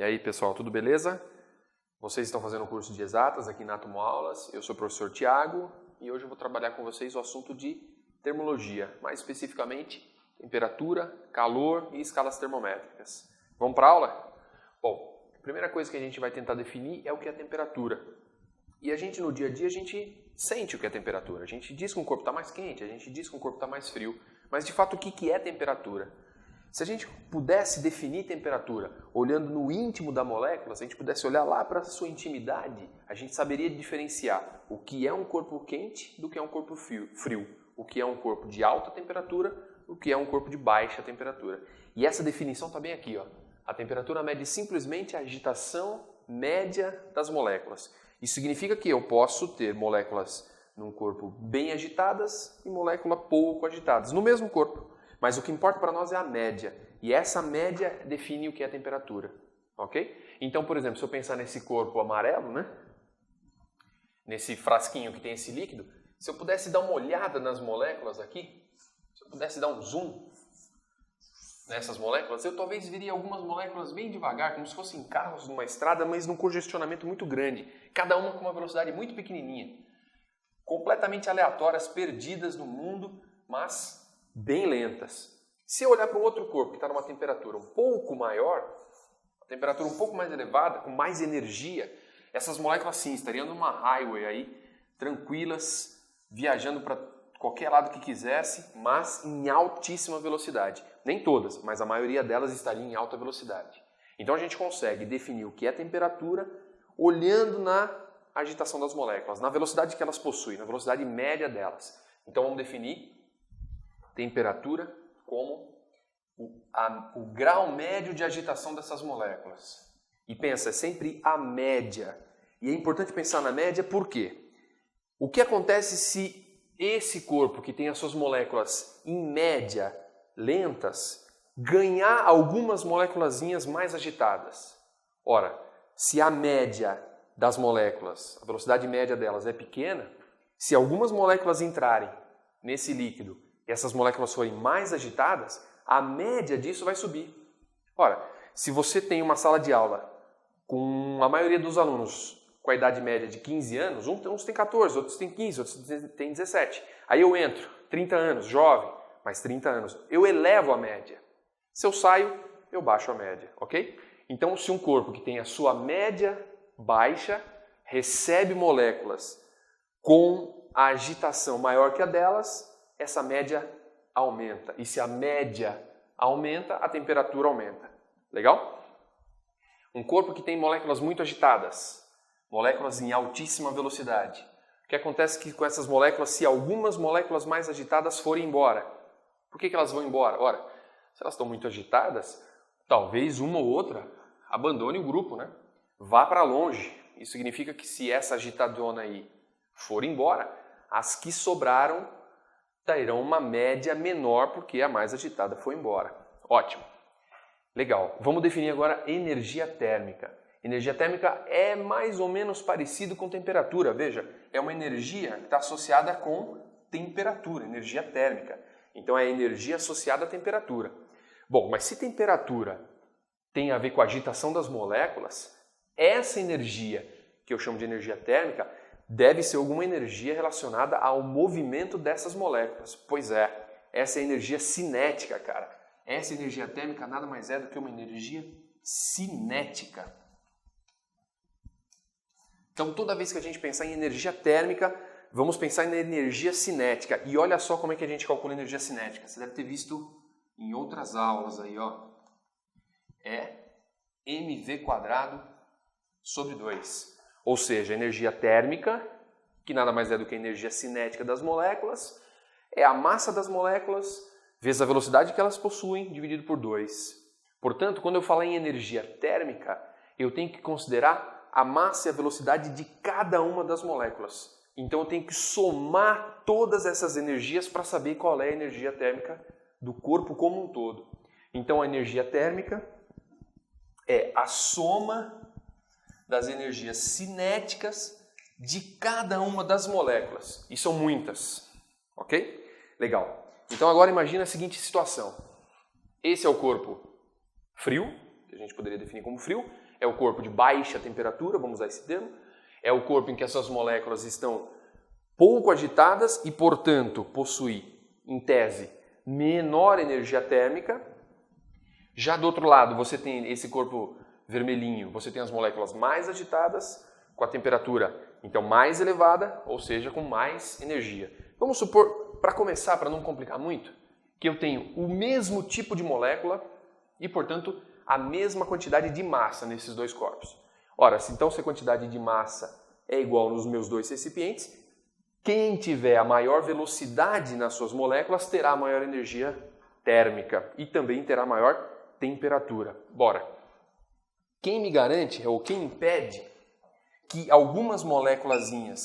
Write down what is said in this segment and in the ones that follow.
aí, pessoal, tudo beleza? Vocês estão fazendo o curso de exatas aqui na Atomo Aulas. Eu sou o professor Tiago e hoje eu vou trabalhar com vocês o assunto de termologia, mais especificamente temperatura, calor e escalas termométricas. Vamos para a aula? Bom, a primeira coisa que a gente vai tentar definir é o que é temperatura. E a gente no dia a dia a gente sente o que é temperatura. A gente diz que um corpo está mais quente, a gente diz que um corpo está mais frio. Mas de fato o que é temperatura? Se a gente pudesse definir temperatura olhando no íntimo da molécula, se a gente pudesse olhar lá para a sua intimidade, a gente saberia diferenciar o que é um corpo quente do que é um corpo frio, o que é um corpo de alta temperatura, o que é um corpo de baixa temperatura. E essa definição está bem aqui, ó. A temperatura mede simplesmente a agitação média das moléculas. Isso significa que eu posso ter moléculas num corpo bem agitadas e moléculas pouco agitadas, no mesmo corpo. Mas o que importa para nós é a média. E essa média define o que é temperatura. Ok? Então, por exemplo, se eu pensar nesse corpo amarelo, né? Nesse frasquinho que tem esse líquido, se eu pudesse dar uma olhada nas moléculas aqui, se eu pudesse dar um zoom nessas moléculas, eu talvez viria algumas moléculas bem devagar, como se fossem carros numa estrada, mas num congestionamento muito grande. Cada uma com uma velocidade muito pequenininha. Completamente aleatórias, perdidas no mundo, mas bem lentas. Se eu olhar para um outro corpo que está numa temperatura um pouco maior, uma temperatura um pouco mais elevada, com mais energia, essas moléculas sim estariam numa highway aí, tranquilas, viajando para qualquer lado que quisesse, mas em altíssima velocidade. Nem todas, mas a maioria delas estaria em alta velocidade. Então a gente consegue definir o que é temperatura olhando na agitação das moléculas, na velocidade que elas possuem, na velocidade média delas. Então vamos definir temperatura como o grau médio de agitação dessas moléculas. E pensa, é sempre a média. E é importante pensar na média por quê? O que acontece se esse corpo que tem as suas moléculas em média lentas ganhar algumas moléculazinhas mais agitadas? Ora, se a média das moléculas, a velocidade média delas é pequena, se algumas moléculas entrarem nesse líquido e essas moléculas forem mais agitadas, a média disso vai subir. Ora, se você tem uma sala de aula com a maioria dos alunos com a idade média de 15 anos, uns têm 14, outros têm 15, outros têm 17. Aí eu entro, 30 anos, jovem, mais 30 anos, eu elevo a média. Se eu saio, eu baixo a média, ok? Então, se um corpo que tem a sua média baixa recebe moléculas com a agitação maior que a delas, essa média aumenta. E se a média aumenta, a temperatura aumenta. Legal? Um corpo que tem moléculas muito agitadas, moléculas em altíssima velocidade. O que acontece é que com essas moléculas, se algumas moléculas mais agitadas forem embora, por que elas vão embora? Ora, se elas estão muito agitadas, talvez uma ou outra abandone o grupo, né? Vá para longe. Isso significa que se essa agitadona aí for embora, as que sobraram terão uma média menor porque a mais agitada foi embora. Ótimo. Legal. Vamos definir agora energia térmica. Energia térmica é mais ou menos parecido com temperatura. Veja, é uma energia que está associada com temperatura, energia térmica. Então é energia associada à temperatura. Bom, mas se temperatura tem a ver com a agitação das moléculas, essa energia, que eu chamo de energia térmica, deve ser alguma energia relacionada ao movimento dessas moléculas. Pois é, essa é a energia cinética, cara. Essa energia térmica nada mais é do que uma energia cinética. Então, toda vez que a gente pensar em energia térmica, vamos pensar na energia cinética. E olha só como é que a gente calcula energia cinética. Você deve ter visto em outras aulas aí, ó. É mv²/2. Ou seja, energia térmica, que nada mais é do que a energia cinética das moléculas, é a massa das moléculas vezes a velocidade que elas possuem, dividido por 2. Portanto, quando eu falar em energia térmica, eu tenho que considerar a massa e a velocidade de cada uma das moléculas. Então eu tenho que somar todas essas energias para saber qual é a energia térmica do corpo como um todo. Então a energia térmica é a soma das energias cinéticas de cada uma das moléculas. E são muitas. Ok? Legal. Então agora imagina a seguinte situação. Esse é o corpo frio, que a gente poderia definir como frio. é o corpo de baixa temperatura, vamos usar esse termo. É o corpo em que essas moléculas estão pouco agitadas e, portanto, possui, em tese, menor energia térmica. Já do outro lado, você tem esse corpo vermelhinho, você tem as moléculas mais agitadas, com a temperatura então mais elevada, ou seja, com mais energia. Vamos supor, para começar, para não complicar muito, que eu tenho o mesmo tipo de molécula e, portanto, a mesma quantidade de massa nesses dois corpos. Ora, se a quantidade de massa é igual nos meus dois recipientes, quem tiver a maior velocidade nas suas moléculas terá a maior energia térmica e também terá maior temperatura. Bora! Quem me garante, ou quem impede, que algumas moléculazinhas...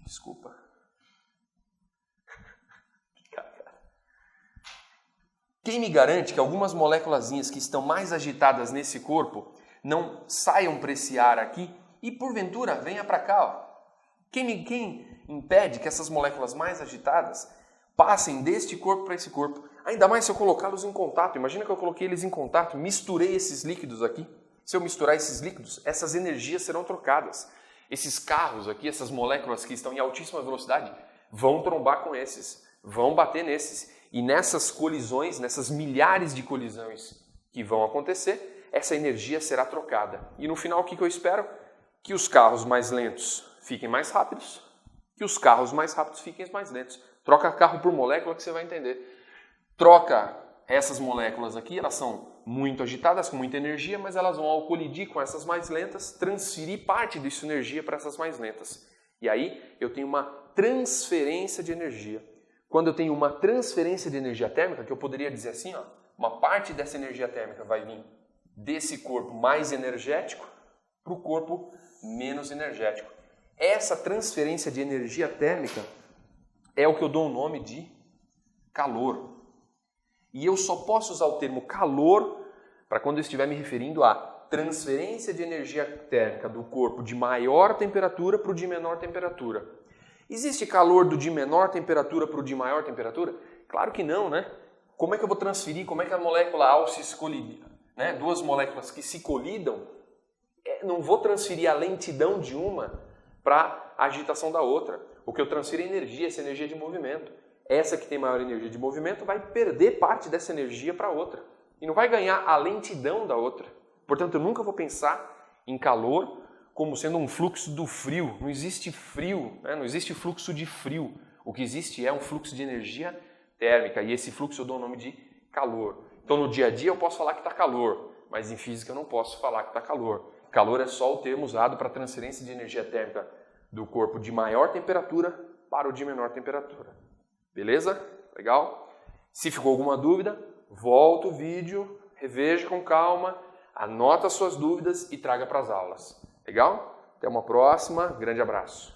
Desculpa. Quem me garante que algumas moléculazinhas que estão mais agitadas nesse corpo não saiam para esse ar aqui e, porventura, venha para cá? Ó. Quem impede que essas moléculas mais agitadas passem deste corpo para esse corpo? Ainda mais se eu colocá-los em contato. Imagina que eu coloquei eles em contato, misturei esses líquidos aqui. Se eu misturar esses líquidos, essas energias serão trocadas. Esses carros aqui, essas moléculas que estão em altíssima velocidade, vão trombar com esses, vão bater nesses. E nessas colisões, nessas milhares de colisões que vão acontecer, essa energia será trocada. E no final, o que eu espero? Que os carros mais lentos fiquem mais rápidos, que os carros mais rápidos fiquem mais lentos. Troca carro por molécula que você vai entender. Troca essas moléculas aqui, elas são muito agitadas, com muita energia, mas elas vão, ao colidir com essas mais lentas, transferir parte dessa energia para essas mais lentas. E aí eu tenho uma transferência de energia. Quando eu tenho uma transferência de energia térmica, que eu poderia dizer assim, ó, uma parte dessa energia térmica vai vir desse corpo mais energético para o corpo menos energético. Essa transferência de energia térmica é o que eu dou o nome de calor. E eu só posso usar o termo calor para quando eu estiver me referindo à transferência de energia térmica do corpo de maior temperatura para o de menor temperatura. Existe calor do de menor temperatura para o de maior temperatura? Claro que não, né? Como é que eu vou transferir? Como é que a molécula ao se colidir? Né? Duas moléculas que se colidam, não vou transferir a lentidão de uma para a agitação da outra. O que eu transfiro é energia, essa energia de movimento. Essa que tem maior energia de movimento vai perder parte dessa energia para outra. E não vai ganhar a lentidão da outra. Portanto, eu nunca vou pensar em calor como sendo um fluxo do frio. Não existe frio, né? Não existe fluxo de frio. O que existe é um fluxo de energia térmica. E esse fluxo eu dou o nome de calor. Então, no dia a dia eu posso falar que está calor, mas em física eu não posso falar que está calor. Calor é só o termo usado para transferência de energia térmica do corpo de maior temperatura para o de menor temperatura. Beleza? Legal? Se ficou alguma dúvida, volta o vídeo, reveja com calma, anota as suas dúvidas e traga para as aulas. Legal? Até uma próxima. Grande abraço.